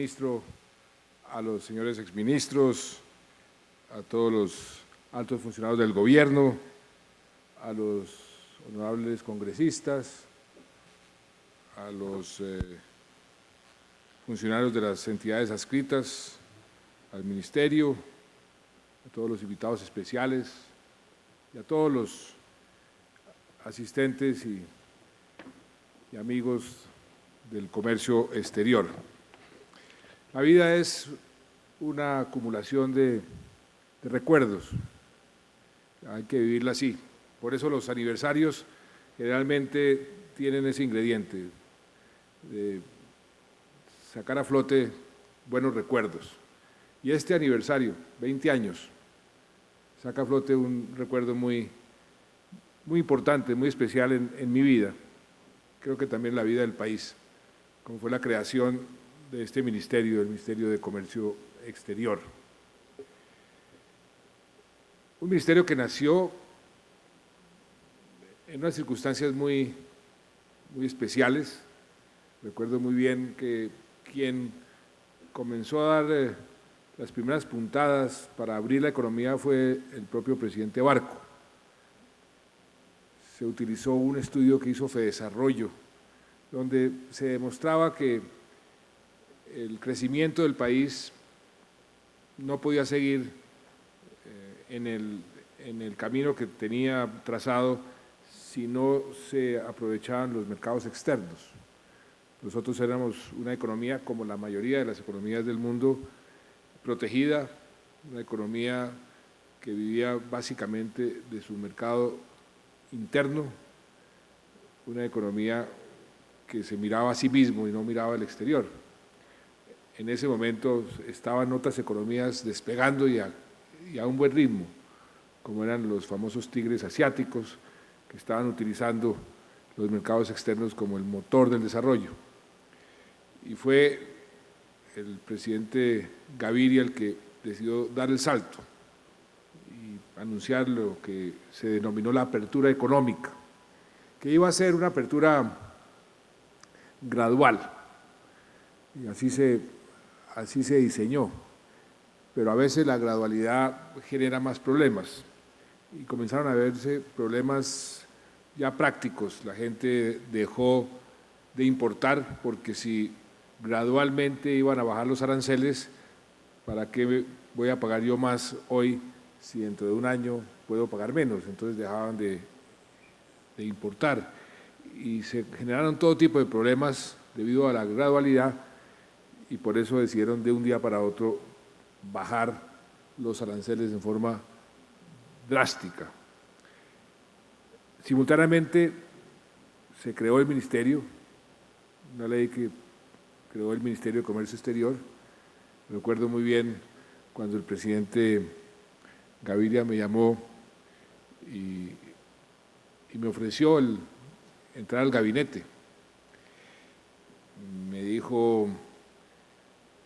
ministro, a los señores exministros, a todos los altos funcionarios del gobierno, a los honorables congresistas, a los funcionarios de las entidades adscritas al ministerio, a todos los invitados especiales y a todos los asistentes y amigos del comercio exterior. La vida es una acumulación de recuerdos, hay que vivirla así. Por eso los aniversarios generalmente tienen ese ingrediente de sacar a flote buenos recuerdos. Y este aniversario, 20 años, saca a flote un recuerdo muy importante, muy especial en mi vida, creo que también en la vida del país, como fue la creación de este ministerio, el Ministerio de Comercio Exterior. Un ministerio que nació en unas circunstancias muy especiales. Recuerdo muy bien que quien comenzó a dar las primeras puntadas para abrir la economía fue el propio presidente Barco. Se utilizó un estudio que hizo Fedesarrollo, donde se demostraba que el crecimiento del país no podía seguir en el camino que tenía trazado si no se aprovechaban los mercados externos. Nosotros éramos una economía, como la mayoría de las economías del mundo, protegida, una economía que vivía básicamente de su mercado interno, una economía que se miraba a sí mismo y no miraba al exterior. En ese momento estaban otras economías despegando y a un buen ritmo, como eran los famosos tigres asiáticos, que estaban utilizando los mercados externos como el motor del desarrollo. Y fue el presidente Gaviria el que decidió dar el salto y anunciar lo que se denominó la apertura económica, que iba a ser una apertura gradual, y así se diseñó, pero a veces la gradualidad genera más problemas, y comenzaron a verse problemas ya prácticos. La gente dejó de importar, porque si gradualmente iban a bajar los aranceles, ¿para qué voy a pagar yo más hoy si dentro de un año puedo pagar menos? Entonces dejaban de importar y se generaron todo tipo de problemas debido a la gradualidad, y por eso decidieron de un día para otro bajar los aranceles en forma drástica. Simultáneamente se creó el ministerio, una ley que creó el Ministerio de Comercio Exterior. Recuerdo muy bien cuando el presidente Gaviria me llamó y me ofreció entrar al gabinete. Me dijo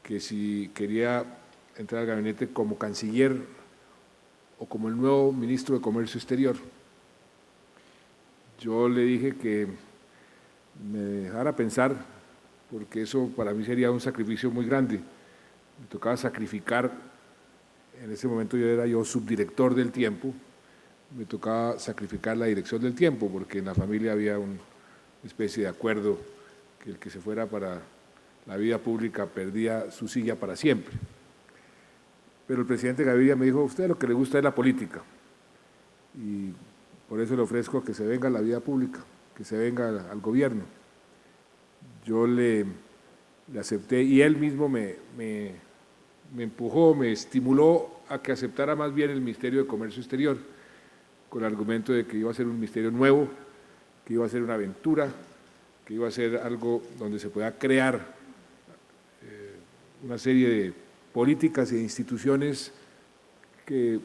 que si quería entrar al gabinete como canciller o como el nuevo ministro de Comercio Exterior. Yo le dije que me dejara pensar, porque eso para mí sería un sacrificio muy grande. Me tocaba sacrificar, en ese momento era yo subdirector del tiempo, me tocaba sacrificar la dirección del tiempo, porque en la familia había una especie de acuerdo que el que se fuera para la vida pública perdía su silla para siempre. Pero el presidente Gaviria me dijo: a usted lo que le gusta es la política, y por eso le ofrezco que se venga a la vida pública, que se venga al gobierno. Yo le acepté, y él mismo me empujó, me estimuló a que aceptara más bien el Ministerio de Comercio Exterior, con el argumento de que iba a ser un ministerio nuevo, que iba a ser una aventura, que iba a ser algo donde se pueda crear una serie de políticas e instituciones que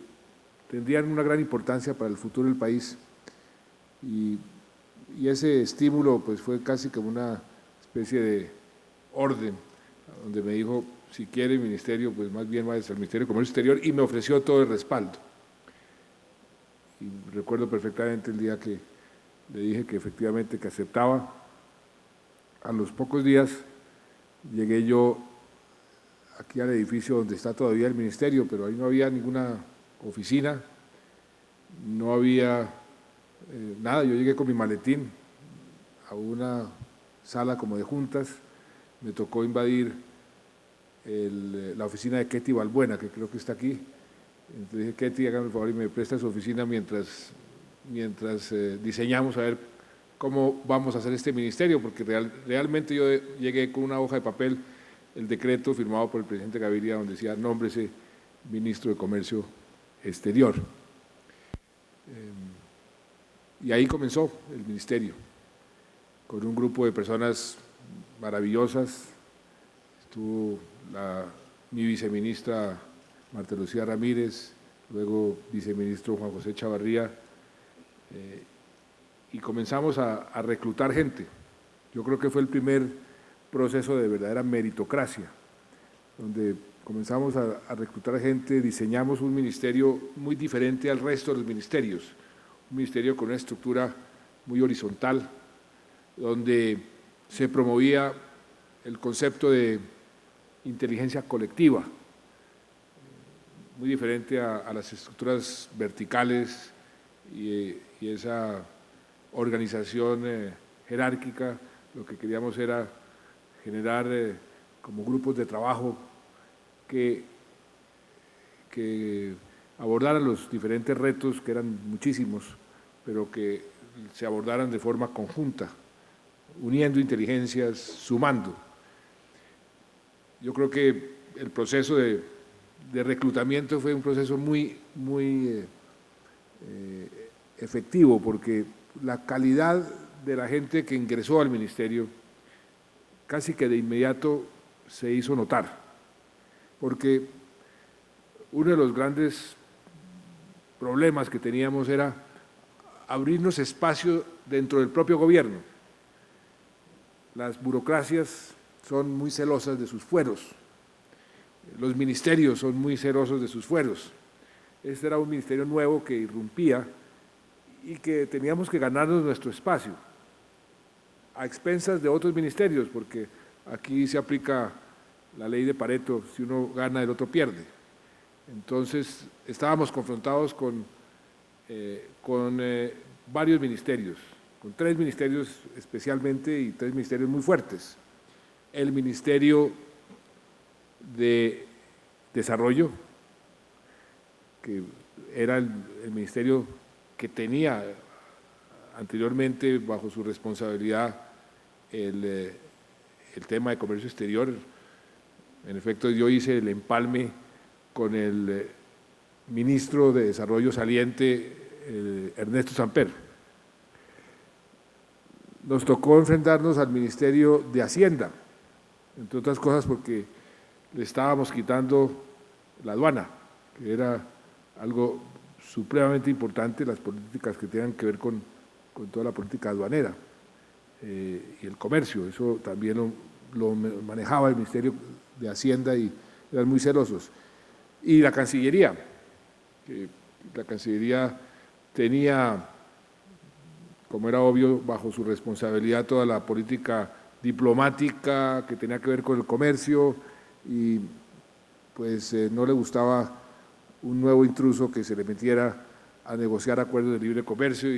tendrían una gran importancia para el futuro del país. Y ese estímulo pues fue casi como una especie de orden, donde me dijo: si quiere el ministerio, pues más bien vaya al Ministerio de Comercio Exterior, y me ofreció todo el respaldo. Y recuerdo perfectamente el día que le dije que efectivamente que aceptaba. A los pocos días llegué yo aquí al edificio donde está todavía el ministerio, pero ahí no había ninguna oficina, no había nada. Yo llegué con mi maletín a una sala como de juntas, me tocó invadir la oficina de Ketty Balbuena, que creo que está aquí. Entonces dije: Ketty, hágame el favor y me presta su oficina mientras diseñamos a ver cómo vamos a hacer este ministerio, porque realmente yo llegué con una hoja de papel, el decreto firmado por el presidente Gaviria, donde decía: nómbrese ministro de Comercio Exterior. Y ahí comenzó el ministerio, con un grupo de personas maravillosas. Estuvo mi viceministra Marta Lucía Ramírez, luego viceministro Juan José Chavarría, y comenzamos a reclutar gente. Yo creo que fue el primer proceso de verdadera meritocracia, donde comenzamos a reclutar gente, diseñamos un ministerio muy diferente al resto de los ministerios, un ministerio con una estructura muy horizontal, donde se promovía el concepto de inteligencia colectiva, muy diferente a las estructuras verticales y esa organización jerárquica. Lo que queríamos era generar como grupos de trabajo que abordaran los diferentes retos, que eran muchísimos, pero que se abordaran de forma conjunta, uniendo inteligencias, sumando. Yo creo que el proceso de reclutamiento fue un proceso muy efectivo, porque la calidad de la gente que ingresó al ministerio casi que de inmediato se hizo notar, porque uno de los grandes problemas que teníamos era abrirnos espacio dentro del propio gobierno. Las burocracias son muy celosas de sus fueros, los ministerios son muy celosos de sus fueros. Este era un ministerio nuevo que irrumpía y que teníamos que ganarnos nuestro espacio a expensas de otros ministerios, porque aquí se aplica la ley de Pareto: si uno gana, el otro pierde. Entonces estábamos confrontados con varios ministerios, con 3 ministerios especialmente, y 3 ministerios muy fuertes. El Ministerio de Desarrollo, que era el ministerio que tenía anteriormente bajo su responsabilidad el tema de comercio exterior. En efecto, yo hice el empalme con el ministro de Desarrollo saliente, Ernesto Samper. Nos tocó enfrentarnos al Ministerio de Hacienda, entre otras cosas porque le estábamos quitando la aduana, que era algo supremamente importante, las políticas que tengan que ver con toda la política aduanera y el comercio. Eso también lo manejaba el Ministerio de Hacienda y eran muy celosos. Y la Cancillería, la Cancillería tenía, como era obvio, bajo su responsabilidad toda la política diplomática que tenía que ver con el comercio, y pues no le gustaba un nuevo intruso que se le metiera a negociar acuerdos de libre comercio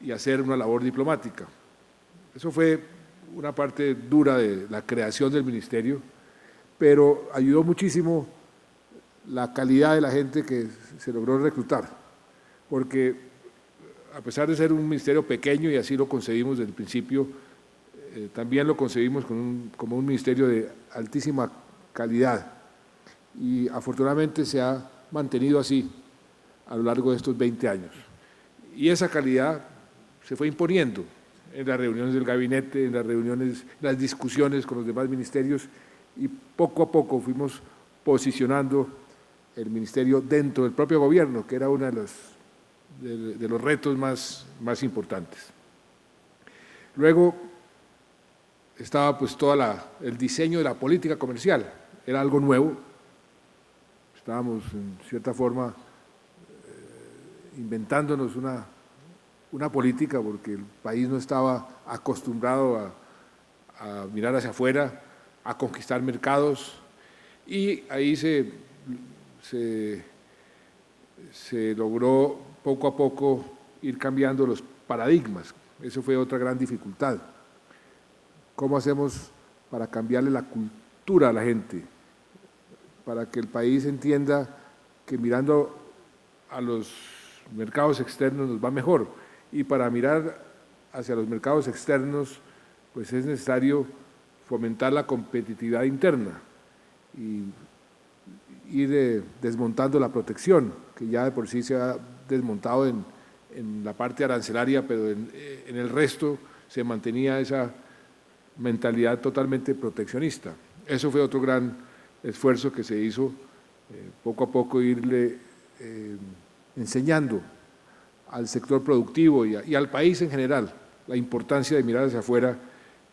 y hacer una labor diplomática. Eso fue una parte dura de la creación del ministerio, pero ayudó muchísimo la calidad de la gente que se logró reclutar, porque a pesar de ser un ministerio pequeño, y así lo concebimos desde el principio, también lo concebimos como un ministerio de altísima calidad, y afortunadamente se ha mantenido así a lo largo de estos 20 años. Y esa calidad se fue imponiendo en las reuniones del gabinete, en las reuniones, las discusiones con los demás ministerios, y poco a poco fuimos posicionando el ministerio dentro del propio gobierno, que era uno de los retos más importantes. Luego estaba pues el diseño de la política comercial, era algo nuevo. Estábamos en cierta forma inventándonos una política, porque el país no estaba acostumbrado a mirar hacia afuera, a conquistar mercados, y ahí se logró poco a poco ir cambiando los paradigmas. Eso fue otra gran dificultad. ¿Cómo hacemos para cambiarle la cultura a la gente? Para que el país entienda que mirando a los mercados externos nos va mejor, y para mirar hacia los mercados externos pues es necesario fomentar la competitividad interna y ir desmontando la protección, que ya de por sí se ha desmontado en la parte arancelaria, pero en el resto se mantenía esa mentalidad totalmente proteccionista. Eso fue otro gran esfuerzo que se hizo, poco a poco irle enseñando al sector productivo y al país en general la importancia de mirar hacia afuera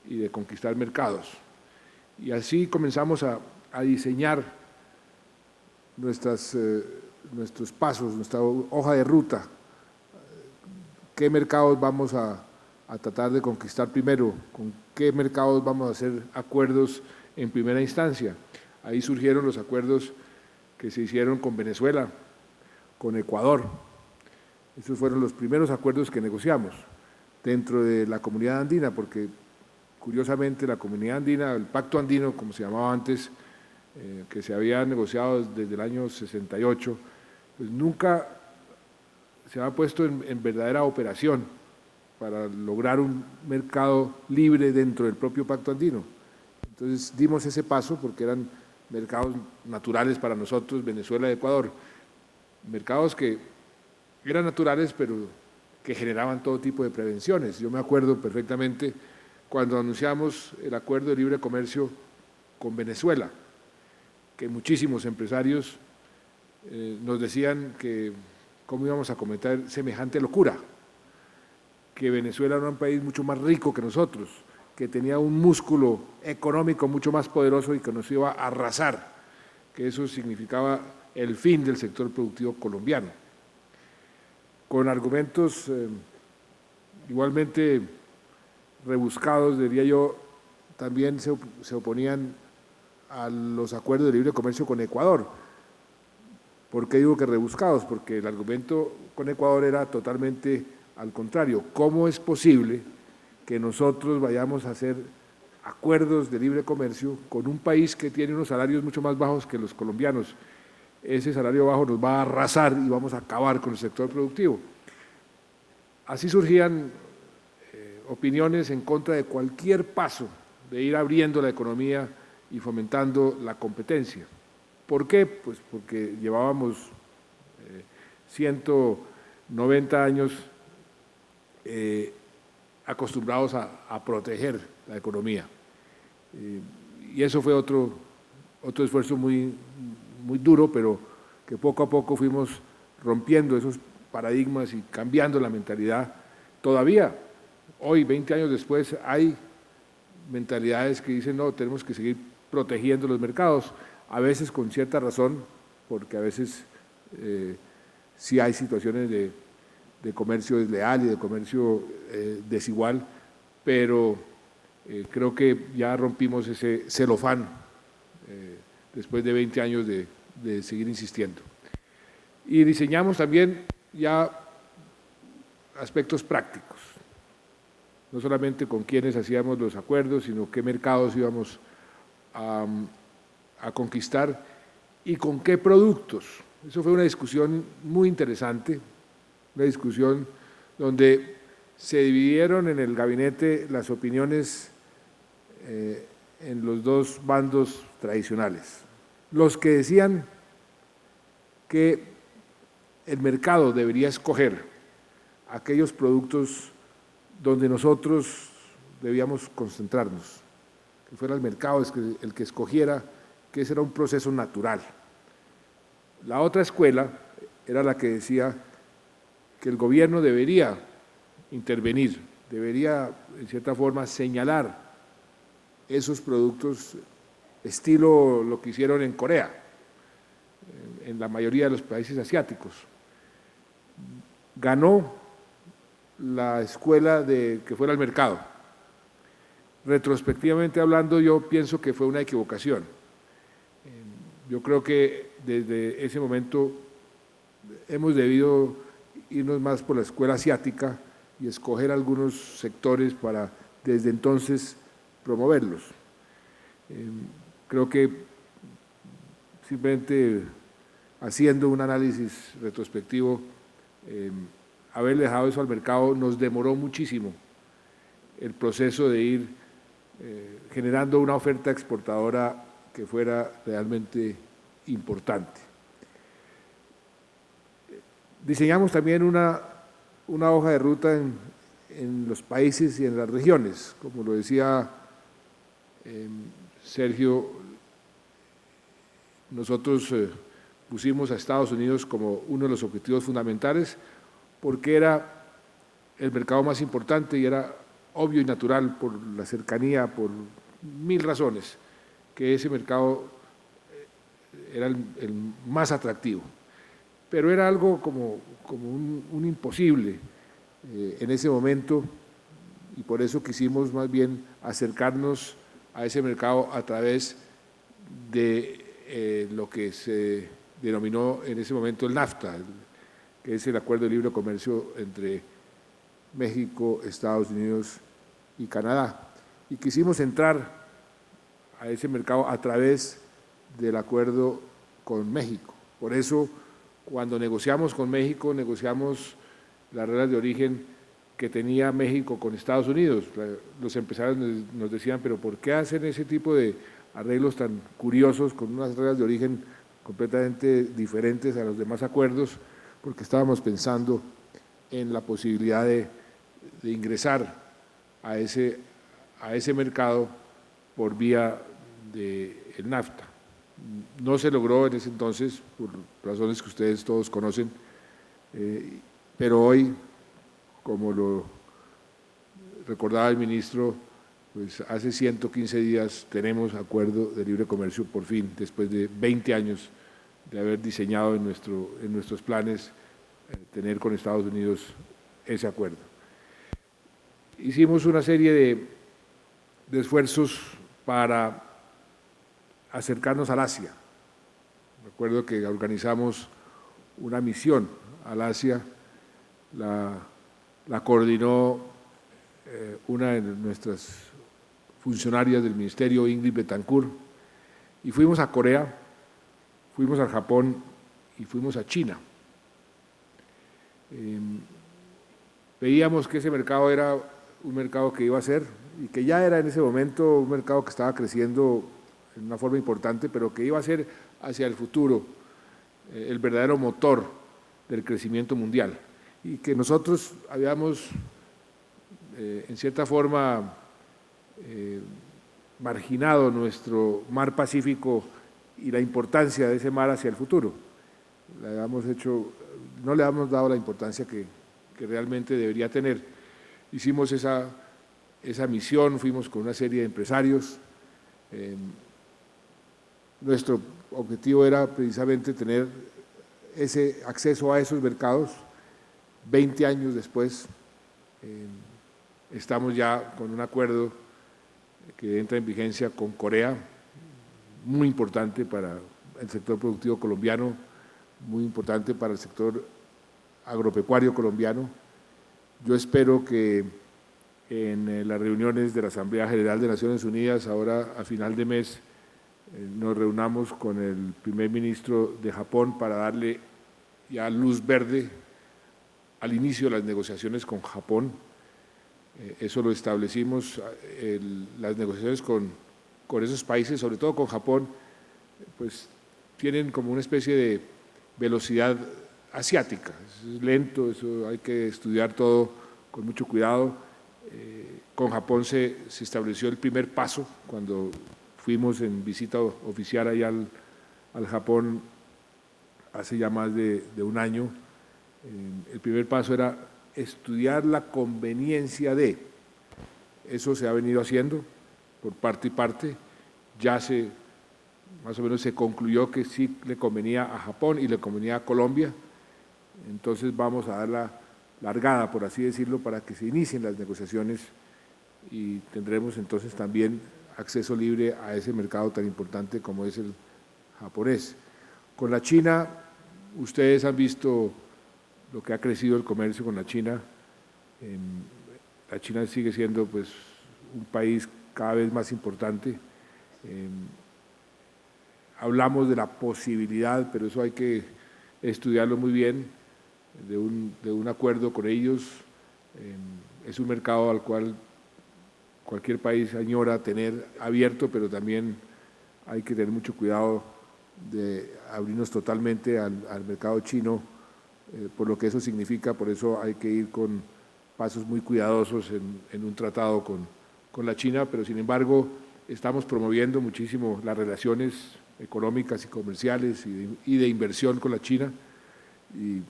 y de conquistar mercados. Y así comenzamos a diseñar nuestros pasos, nuestra hoja de ruta, qué mercados vamos a tratar de conquistar primero, con qué mercados vamos a hacer acuerdos en primera instancia. Ahí surgieron los acuerdos que se hicieron con Venezuela, con Ecuador. Esos fueron los primeros acuerdos que negociamos dentro de la Comunidad Andina, porque curiosamente la Comunidad Andina, el Pacto Andino, como se llamaba antes, que se había negociado desde el año 68, pues nunca se había puesto en verdadera operación para lograr un mercado libre dentro del propio Pacto Andino. Entonces dimos ese paso porque eran mercados naturales para nosotros, Venezuela y Ecuador, mercados que eran naturales pero que generaban todo tipo de prevenciones. Yo me acuerdo perfectamente cuando anunciamos el acuerdo de libre comercio con Venezuela, que muchísimos empresarios nos decían que cómo íbamos a cometer semejante locura, que Venezuela era un país mucho más rico que nosotros, que tenía un músculo económico mucho más poderoso y que nos iba a arrasar, que eso significaba el fin del sector productivo colombiano. Con argumentos igualmente rebuscados, diría yo, también se oponían a los acuerdos de libre comercio con Ecuador. ¿Por qué digo que rebuscados? Porque el argumento con Ecuador era totalmente al contrario. ¿Cómo es posible que nosotros vayamos a hacer acuerdos de libre comercio con un país que tiene unos salarios mucho más bajos que los colombianos? Ese salario bajo nos va a arrasar y vamos a acabar con el sector productivo. Así surgían opiniones en contra de cualquier paso de ir abriendo la economía y fomentando la competencia. ¿Por qué? Pues porque llevábamos 190 años acostumbrados a proteger la economía. Y eso fue otro esfuerzo muy duro, pero que poco a poco fuimos rompiendo esos paradigmas y cambiando la mentalidad. Todavía, hoy, 20 años después, hay mentalidades que dicen, no, tenemos que seguir protegiendo los mercados, a veces con cierta razón, porque a veces sí hay situaciones de comercio desleal y de comercio desigual, pero creo que ya rompimos ese celofán después de 20 años de seguir insistiendo. Y diseñamos también ya aspectos prácticos, no solamente con quiénes hacíamos los acuerdos, sino qué mercados íbamos a conquistar y con qué productos. Eso fue una discusión muy interesante, una discusión donde se dividieron en el gabinete las opiniones en los dos bandos tradicionales. Los que decían que el mercado debería escoger aquellos productos donde nosotros debíamos concentrarnos, que fuera el mercado el que escogiera, que ese era un proceso natural. La otra escuela era la que decía que el gobierno debería intervenir, debería, en cierta forma, señalar esos productos, estilo lo que hicieron en Corea, en la mayoría de los países asiáticos. Ganó la escuela de que fuera el mercado. Retrospectivamente hablando, yo pienso que fue una equivocación. Yo creo que desde ese momento hemos debido irnos más por la escuela asiática y escoger algunos sectores para desde entonces promoverlos. Creo que simplemente haciendo un análisis retrospectivo, haber dejado eso al mercado nos demoró muchísimo el proceso de ir generando una oferta exportadora que fuera realmente importante. Diseñamos también una hoja de ruta en los países y en las regiones, como lo decía Sergio. Nosotros pusimos a Estados Unidos como uno de los objetivos fundamentales porque era el mercado más importante y era obvio y natural por la cercanía, por 1000 razones, que ese mercado era el más atractivo. Pero era algo como un imposible en ese momento, y por eso quisimos más bien acercarnos a ese mercado a través de lo que se denominó en ese momento el NAFTA, que es el Acuerdo de Libre Comercio entre México, Estados Unidos y Canadá. Y quisimos entrar a ese mercado a través del acuerdo con México. Por eso, cuando negociamos con México, negociamos las reglas de origen que tenía México con Estados Unidos. Los empresarios nos decían, pero ¿por qué hacen ese tipo de arreglos tan curiosos con unas reglas de origen completamente diferentes a los demás acuerdos? Porque estábamos pensando en la posibilidad de ingresar a ese mercado por vía del NAFTA. No se logró en ese entonces, por razones que ustedes todos conocen, pero hoy, como lo recordaba el ministro, pues hace 115 días tenemos acuerdo de libre comercio por fin, después de 20 años de haber diseñado en nuestros planes tener con Estados Unidos ese acuerdo. Hicimos una serie de esfuerzos para acercarnos al Asia. Recuerdo que organizamos una misión al Asia, la coordinó una de nuestras funcionarias del ministerio, Ingrid Betancourt, y fuimos a Corea, fuimos al Japón y fuimos a China. Veíamos que ese mercado era un mercado que iba a ser, y que ya era en ese momento un mercado que estaba creciendo en una forma importante, pero que iba a ser hacia el futuro el verdadero motor del crecimiento mundial, y que nosotros habíamos en cierta forma marginado nuestro mar Pacífico y la importancia de ese mar hacia el futuro. No le habíamos dado la importancia que realmente debería tener. Hicimos esa misión, fuimos con una serie de empresarios. Nuestro objetivo era precisamente tener ese acceso a esos mercados. 20 años después, estamos ya con un acuerdo que entra en vigencia con Corea, muy importante para el sector productivo colombiano, muy importante para el sector agropecuario colombiano. Yo espero que en las reuniones de la Asamblea General de Naciones Unidas, ahora a final de mes, nos reunamos con el primer ministro de Japón para darle ya luz verde al inicio de las negociaciones con Japón. Eso lo establecimos, las negociaciones con esos países, sobre todo con Japón, pues tienen como una especie de velocidad asiática. Es lento, eso hay que estudiar todo con mucho cuidado. Con Japón se estableció el primer paso cuando fuimos en visita oficial allá al Japón hace ya más de un año. El primer paso era estudiar la conveniencia de. Eso se ha venido haciendo por parte y parte. Ya más o menos se concluyó que sí le convenía a Japón y le convenía a Colombia. Entonces vamos a dar la largada, por así decirlo, para que se inicien las negociaciones y tendremos entonces también acceso libre a ese mercado tan importante como es el japonés. Con la China, ustedes han visto lo que ha crecido el comercio con la China. La China sigue siendo pues, un país cada vez más importante. Hablamos de la posibilidad, pero eso hay que estudiarlo muy bien, de un acuerdo con ellos. Es un mercado al cual cualquier país añora tener abierto, pero también hay que tener mucho cuidado de abrirnos totalmente al mercado chino, por lo que eso significa. Por eso hay que ir con pasos muy cuidadosos en un tratado con la China, pero sin embargo estamos promoviendo muchísimo las relaciones económicas y comerciales y de inversión con la China, y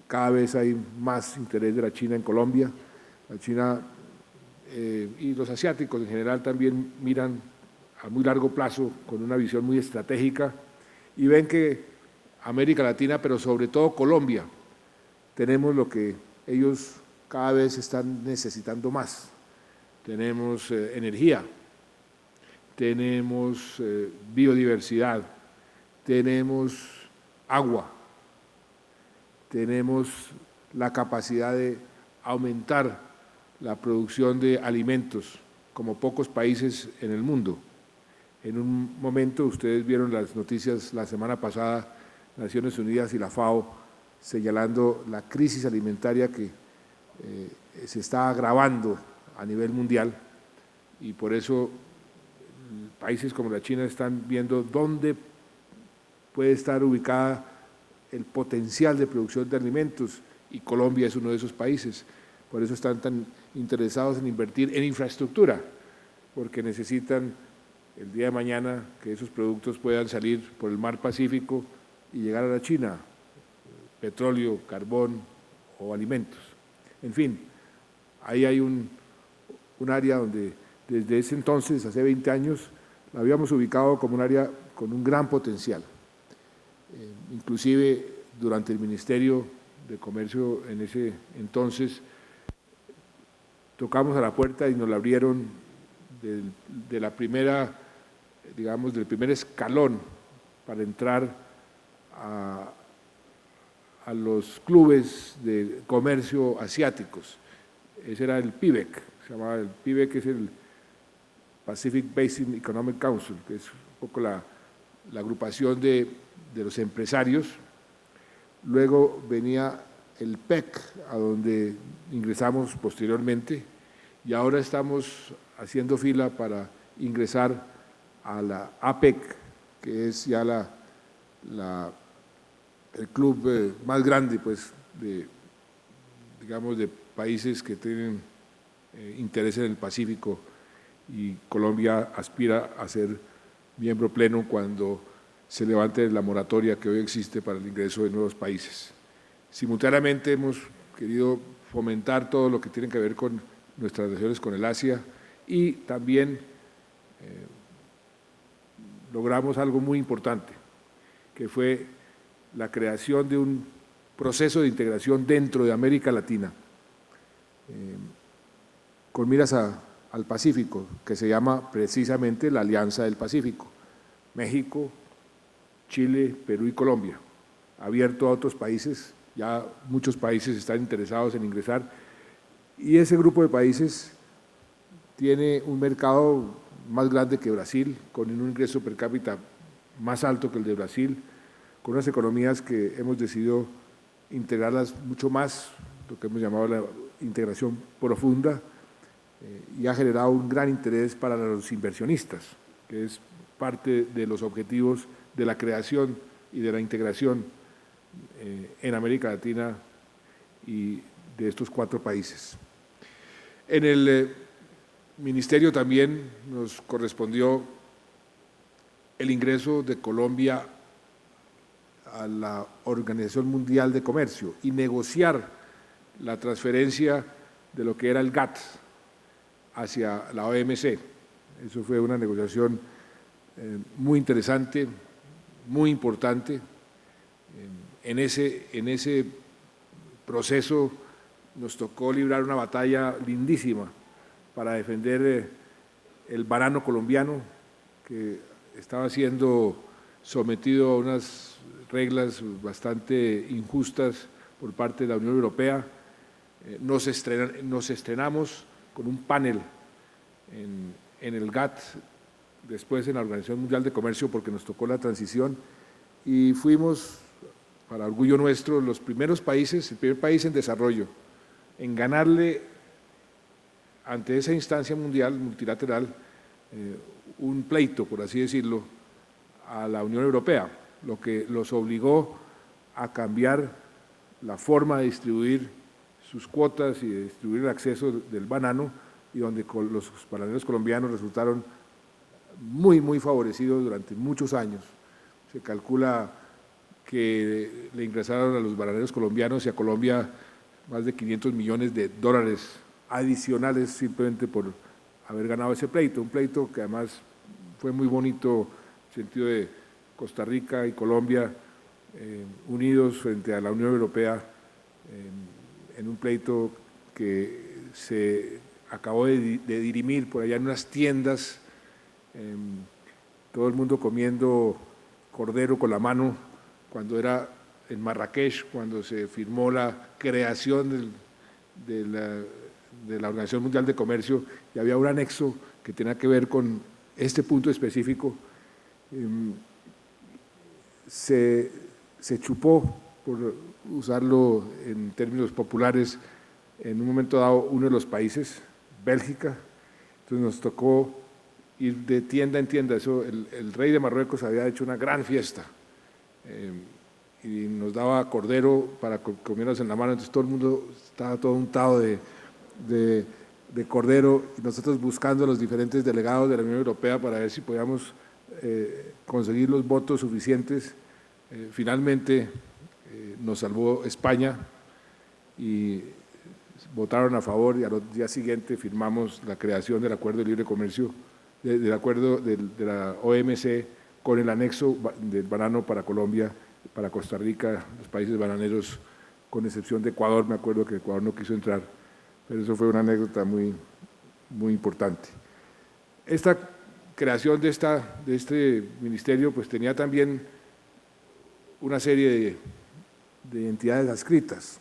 cada vez hay más interés de la China en Colombia. La China y los asiáticos en general también miran a muy largo plazo con una visión muy estratégica y ven que América Latina, pero sobre todo Colombia, tenemos lo que ellos cada vez están necesitando más. Tenemos energía, tenemos biodiversidad, tenemos agua, tenemos la capacidad de aumentar la producción de alimentos como pocos países en el mundo. En un momento, ustedes vieron las noticias la semana pasada, Naciones Unidas y la FAO señalando la crisis alimentaria que se está agravando a nivel mundial, y por eso países como la China están viendo dónde puede estar ubicada el potencial de producción de alimentos, y Colombia es uno de esos países. Por eso están tan interesados en invertir en infraestructura, porque necesitan el día de mañana que esos productos puedan salir por el mar Pacífico y llegar a la China, petróleo, carbón o alimentos. En fin, ahí hay un área donde desde ese entonces, hace 20 años, la habíamos ubicado como un área con un gran potencial. Inclusive durante el Ministerio de Comercio en ese entonces, tocamos a la puerta y nos la abrieron de la primera, digamos, del primer escalón para entrar a los clubes de comercio asiáticos. Ese era el PIBEC, se llamaba el PIBEC, que es el Pacific Basin Economic Council, que es un poco la agrupación de los empresarios. Luego venía el PEC, a donde ingresamos posteriormente, y ahora estamos haciendo fila para ingresar a la APEC, que es ya el club más grande, pues, digamos, de países que tienen interés en el Pacífico, y Colombia aspira a ser miembro pleno cuando se levante la moratoria que hoy existe para el ingreso de nuevos países. Simultáneamente hemos querido fomentar todo lo que tiene que ver con nuestras relaciones con el Asia, y también logramos algo muy importante, que fue la creación de un proceso de integración dentro de América Latina, con miras al Pacífico, que se llama precisamente la Alianza del Pacífico: México, Chile, Perú y Colombia, abierto a otros países. Ya muchos países están interesados en ingresar, y ese grupo de países tiene un mercado más grande que Brasil, con un ingreso per cápita más alto que el de Brasil, con unas economías que hemos decidido integrarlas mucho más, lo que hemos llamado la integración profunda, y ha generado un gran interés para los inversionistas, que es parte de los objetivos de la creación y de la integración en América Latina y de estos 4 países. En el Ministerio también nos correspondió el ingreso de Colombia a la Organización Mundial de Comercio y negociar la transferencia de lo que era el GATT hacia la OMC. Eso fue una negociación muy interesante, muy importante. En ese proceso nos tocó librar una batalla lindísima para defender el banano colombiano, que estaba siendo sometido a unas reglas bastante injustas por parte de la Unión Europea. Nos estrenamos con un panel en el GATT, después en la Organización Mundial de Comercio, porque nos tocó la transición, y fuimos, para orgullo nuestro, los primeros países, el primer país en desarrollo, en ganarle ante esa instancia mundial, multilateral, un pleito, por así decirlo, a la Unión Europea, lo que los obligó a cambiar la forma de distribuir sus cuotas y de distribuir el acceso del banano, y donde los bananeros colombianos resultaron muy favorecidos durante muchos años. Se calcula que le ingresaron a los bananeros colombianos y a Colombia más de $500 millones adicionales simplemente por haber ganado ese pleito, un pleito que además fue muy bonito en el sentido de Costa Rica y Colombia unidos frente a la Unión Europea en un pleito que se acabó de dirimir por allá en unas tiendas, todo el mundo comiendo cordero con la mano, cuando era en Marrakech, cuando se firmó la creación de la Organización Mundial de Comercio, y había un anexo que tenía que ver con este punto específico. Se chupó, por usarlo en términos populares, en un momento dado uno de los países, Bélgica. Entonces nos tocó ir de tienda en tienda. Eso, el rey de Marruecos había hecho una gran fiesta y nos daba cordero para comernos en la mano, entonces todo el mundo estaba todo untado de cordero, y nosotros buscando a los diferentes delegados de la Unión Europea para ver si podíamos conseguir los votos suficientes. Finalmente nos salvó España y votaron a favor, y al día siguiente firmamos la creación del Acuerdo de Libre Comercio, del acuerdo de la OMC, con el anexo del banano para Colombia, para Costa Rica, los países bananeros, con excepción de Ecuador. Me acuerdo que Ecuador no quiso entrar, pero eso fue una anécdota muy importante. Esta creación de este ministerio pues tenía también una serie de entidades adscritas.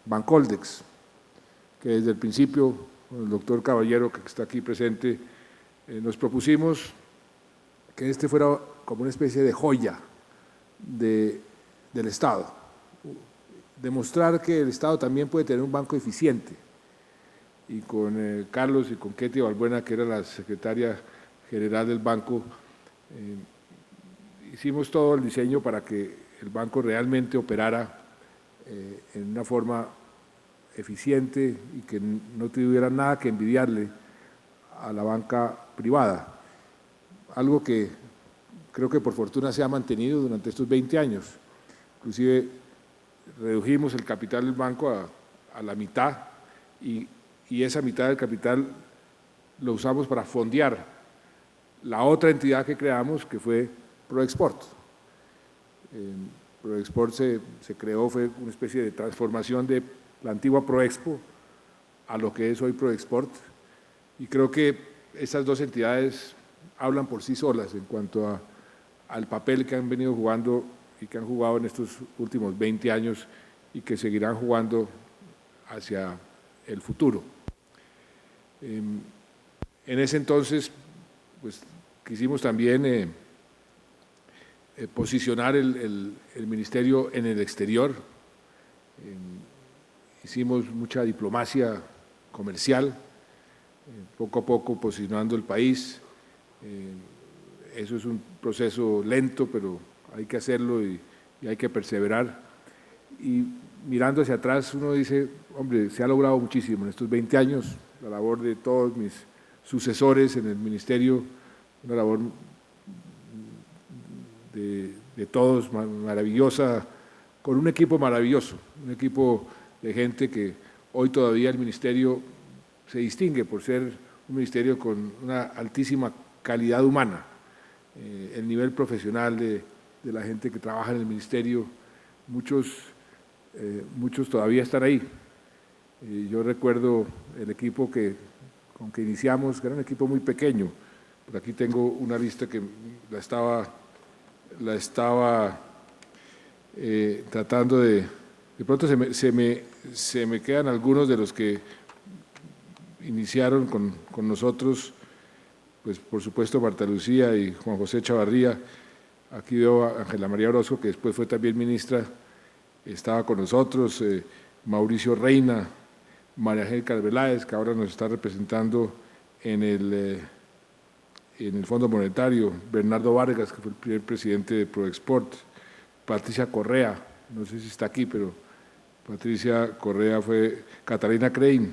Bancoldex, que desde el principio, con el doctor Caballero, que está aquí presente, nos propusimos que este fuera como una especie de joya del Estado. Demostrar que el Estado también puede tener un banco eficiente. Y con Carlos y con Ketty Balbuena, que era la secretaria general del banco, hicimos todo el diseño para que el banco realmente operara en una forma eficiente y que no tuviera nada que envidiarle a la banca privada, algo que creo que por fortuna se ha mantenido durante estos 20 años. Inclusive redujimos el capital del banco a la mitad, y esa mitad del capital lo usamos para fondear la otra entidad que creamos, que fue Proexport. Proexport se creó, fue una especie de transformación de la antigua Proexpo a lo que es hoy Proexport, y creo que esas dos entidades hablan por sí solas en cuanto al papel que han venido jugando y que han jugado en estos últimos 20 años y que seguirán jugando hacia el futuro. En ese entonces, pues, quisimos también posicionar el ministerio en el exterior. Hicimos mucha diplomacia comercial, poco a poco posicionando el país. Eso es un proceso lento, pero hay que hacerlo y hay que perseverar. Y mirando hacia atrás uno dice, hombre, se ha logrado muchísimo en estos 20 años, la labor de todos mis sucesores en el ministerio, una labor de todos maravillosa, con un equipo maravilloso, un equipo de gente que hoy todavía el ministerio se distingue por ser un ministerio con una altísima calidad humana. El nivel profesional de la gente que trabaja en el ministerio, muchos todavía están ahí. Yo recuerdo el equipo con que iniciamos, que era un equipo muy pequeño. Por aquí tengo una lista que la estaba la estaba tratando de pronto se me quedan algunos de los que iniciaron con nosotros, pues por supuesto Marta Lucía y Juan José Chavarría. Aquí veo a Ángela María Orozco, que después fue también ministra, estaba con nosotros, Mauricio Reina, María Angélica Arbeláez, que ahora nos está representando en el Fondo Monetario, Bernardo Vargas, que fue el primer presidente de Proexport, Patricia Correa, no sé si está aquí, pero Patricia Correa fue Catalina Crane,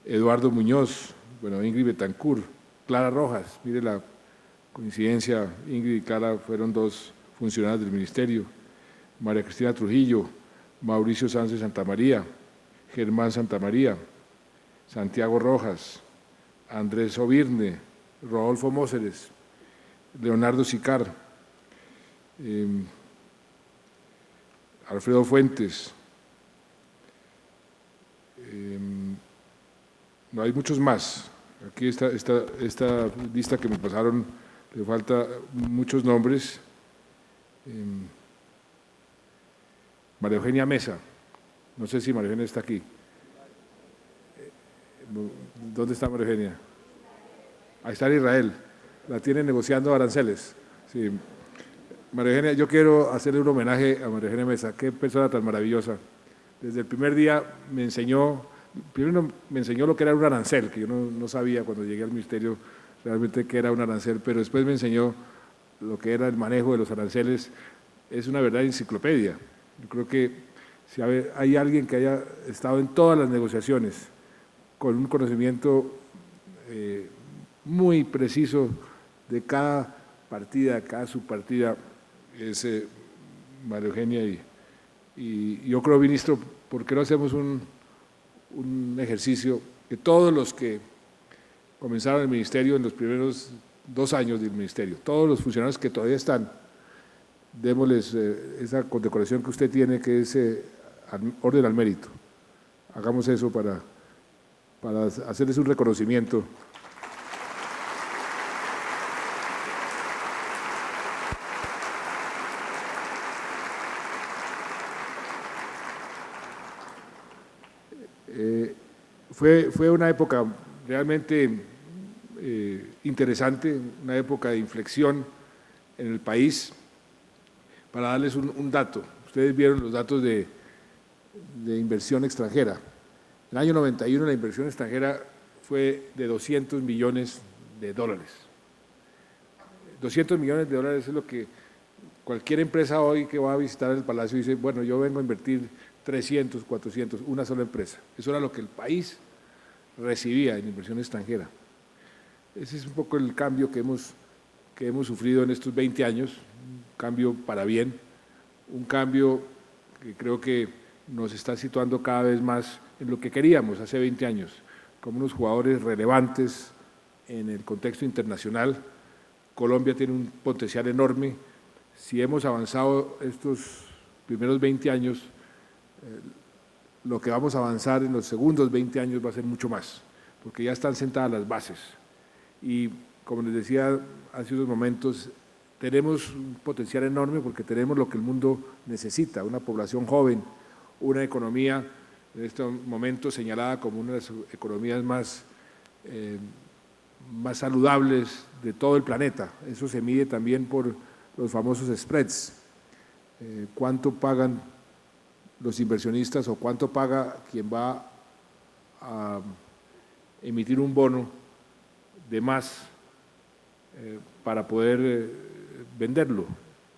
Eduardo Muñoz, bueno, Ingrid Betancourt, Clara Rojas, mire la coincidencia, Ingrid y Clara fueron dos funcionarios del ministerio, María Cristina Trujillo, Mauricio Sánchez Santamaría, Germán Santamaría, Santiago Rojas, Andrés Ovirne, Rodolfo Móceres, Leonardo Sicar, Alfredo Fuentes, no hay muchos más. Aquí esta lista que me pasaron, le falta muchos nombres. María Eugenia Mesa, no sé si María Eugenia está aquí. ¿Dónde está María Eugenia? Ahí está en Israel, la tiene negociando aranceles. Sí. María Eugenia, yo quiero hacerle un homenaje a María Eugenia Mesa, qué persona tan maravillosa. Desde el primer día me enseñó, primero me enseñó lo que era un arancel, que yo no sabía cuando llegué al ministerio realmente qué era un arancel, pero después me enseñó lo que era el manejo de los aranceles. Es una verdadera enciclopedia. Yo creo que si hay alguien que haya estado en todas las negociaciones con un conocimiento muy preciso de cada partida, cada subpartida, es María Eugenia. Y yo creo, ministro, ¿por qué no hacemos un ejercicio que todos los que comenzaron el ministerio en los primeros 2 años del ministerio, todos los funcionarios que todavía están, démosles esa condecoración que usted tiene, que es orden al mérito? Hagamos eso para hacerles un reconocimiento. Fue una época realmente interesante, una época de inflexión en el país. Para darles un dato, ustedes vieron los datos de inversión extranjera. En el año 91 la inversión extranjera fue de $200 millones. 200 millones de dólares es lo que cualquier empresa hoy que va a visitar el Palacio dice, bueno, yo vengo a invertir 300, 400, una sola empresa. Eso era lo que el país recibía en inversión extranjera. Ese es un poco el cambio que hemos sufrido en estos 20 años, un cambio para bien, un cambio que creo que nos está situando cada vez más en lo que queríamos hace 20 años, como unos jugadores relevantes en el contexto internacional. Colombia tiene un potencial enorme. Si hemos avanzado estos primeros 20 años, lo que vamos a avanzar en los segundos 20 años va a ser mucho más, porque ya están sentadas las bases. Y como les decía hace unos momentos, tenemos un potencial enorme porque tenemos lo que el mundo necesita, una población joven, una economía en este momento señalada como una de las economías más saludables de todo el planeta. Eso se mide también por los famosos spreads. ¿Cuánto pagan los inversionistas o cuánto paga quien va a emitir un bono de más para poder venderlo?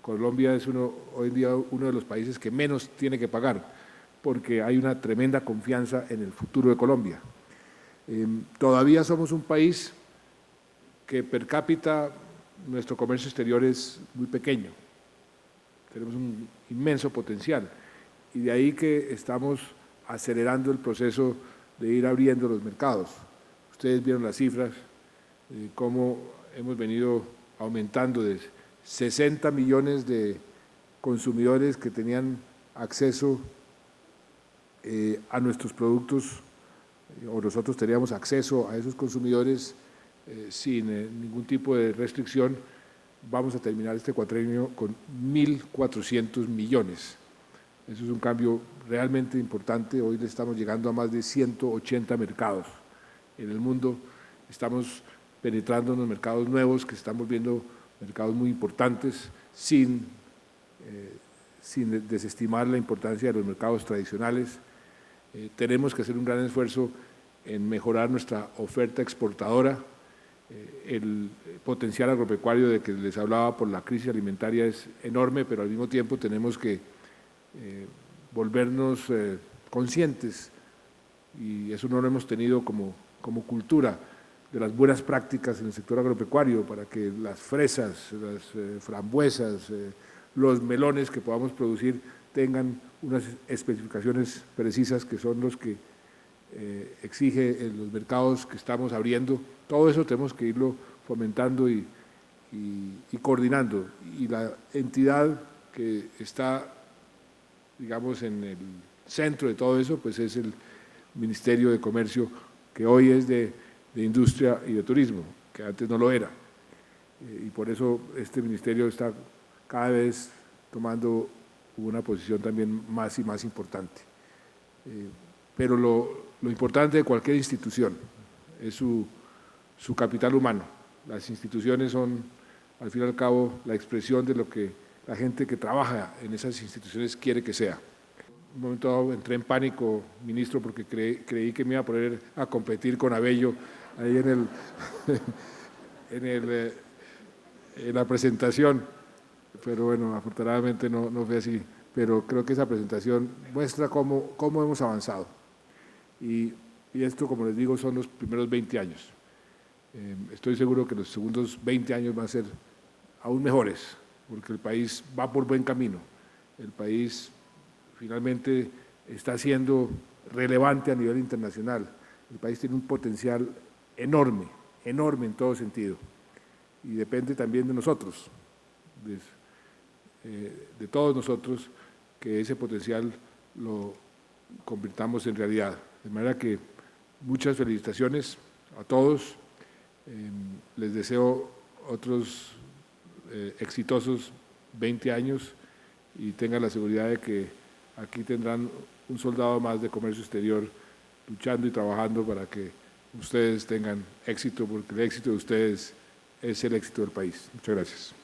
Colombia es hoy en día uno de los países que menos tiene que pagar porque hay una tremenda confianza en el futuro de Colombia. Todavía somos un país que per cápita nuestro comercio exterior es muy pequeño, tenemos un inmenso potencial y de ahí que estamos acelerando el proceso de ir abriendo los mercados. Ustedes vieron las cifras, cómo hemos venido aumentando de 60 millones de consumidores que tenían acceso a nuestros productos, o nosotros teníamos acceso a esos consumidores sin ningún tipo de restricción, vamos a terminar este cuatrienio con 1.400 millones. Eso es un cambio realmente importante. Hoy le estamos llegando a más de 180 mercados en el mundo. Estamos penetrando en los mercados nuevos, que estamos viendo mercados muy importantes, sin desestimar la importancia de los mercados tradicionales. Tenemos que hacer un gran esfuerzo en mejorar nuestra oferta exportadora. El potencial agropecuario de que les hablaba por la crisis alimentaria es enorme, pero al mismo tiempo tenemos que volvernos conscientes, y eso no lo hemos tenido como cultura, de las buenas prácticas en el sector agropecuario para que las fresas, las frambuesas, los melones que podamos producir tengan unas especificaciones precisas que son los que exige en los mercados que estamos abriendo. Todo eso tenemos que irlo fomentando y coordinando. Y la entidad que está, digamos, en el centro de todo eso, pues es el Ministerio de Comercio, que hoy es de Industria y de Turismo, que antes no lo era. Y por eso este ministerio está cada vez tomando una posición también más y más importante. Pero lo importante de cualquier institución es su capital humano. Las instituciones son, al fin y al cabo, la expresión de lo que la gente que trabaja en esas instituciones quiere que sea. En un momento dado entré en pánico, ministro, porque creí que me iba a poner a competir con Abello ahí en la presentación, pero bueno, afortunadamente no fue así. Pero creo que esa presentación muestra cómo hemos avanzado. Y esto, como les digo, son los primeros 20 años. Estoy seguro que los segundos 20 años van a ser aún mejores, porque el país va por buen camino. El país finalmente está siendo relevante a nivel internacional. El país tiene un potencial enorme, enorme en todo sentido. Y depende también de nosotros, de todos nosotros, que ese potencial lo convirtamos en realidad. De manera que muchas felicitaciones a todos. Les deseo otros exitosos 20 años y tengan la seguridad de que aquí tendrán un soldado más de comercio exterior luchando y trabajando para que ustedes tengan éxito, porque el éxito de ustedes es el éxito del país. Muchas gracias.